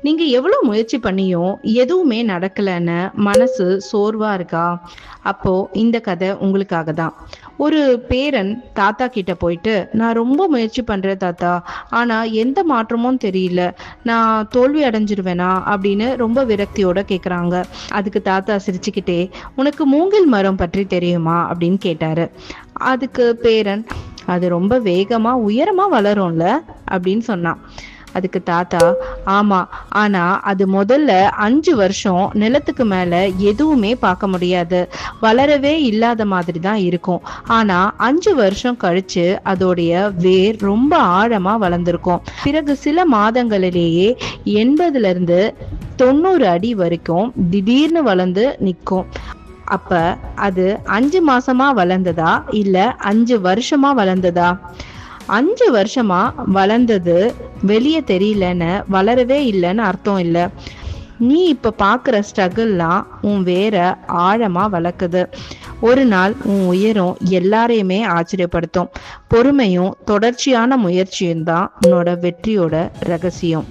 நீங்க எவ்வளவு முயற்சி பண்ணியும் எதுவுமே நடக்கலன்னு மனசு சோர்வா இருக்கா? அப்போ இந்த கதை உங்களுக்காக தான். ஒரு பேரன் தாத்தா கிட்ட போயிட்டு, நான் ரொம்ப முயற்சி பண்றேன் தாத்தா, ஆனா எந்த மாற்றமும் தெரியல, நான் தோல்வி அடைஞ்சிருவேனா அப்படின்னு ரொம்ப விரக்தியோட கேக்குறாங்க. அதுக்கு தாத்தா சிரிச்சுக்கிட்டே, உனக்கு மூங்கில் மரம் பற்றி தெரியுமா அப்படின்னு கேட்டாரு. அதுக்கு பேரன், அது ரொம்ப வேகமா உயரமா வளரும்ல அப்படின்னு சொன்னான். அதுக்கு தாத்தா, ஆமா, ஆனா அது முதல்ல 5 வருஷம் நிலத்துக்கு மேல எதுவுமே பார்க்க முடியாது, வளரவே இல்லாத மாதிரி தான் இருக்கும். ஆனா 5 வருஷம் கழிச்சு அதோடைய வேர் ரொம்ப ஆழமா வளர்ந்துருக்கும். பிறகு சில மாதங்களிலேயே 80 ல இருந்து 90 அடி வரைக்கும் திடீர்னு வளர்ந்து நிற்கும். அப்ப அது 5 மாசமா வளர்ந்ததா இல்ல 5 வருஷமா வளர்ந்ததா? 5 வருஷமா வளர்ந்தது வெளியே தெரியலன்னு வளரவே இல்லைன்னு அர்த்தம் இல்ல. நீ இப்ப பாக்குற ஸ்ட்ரகிள்லாம் உன் வேற ஆழமா வளர்க்குது. ஒரு நாள் உன் உயரம் எல்லாரையுமே ஆச்சரியப்படுத்தும். பொறுமையும் தொடர்ச்சியான முயற்சியும் தான் உன்னோட வெற்றியோட ரகசியம்.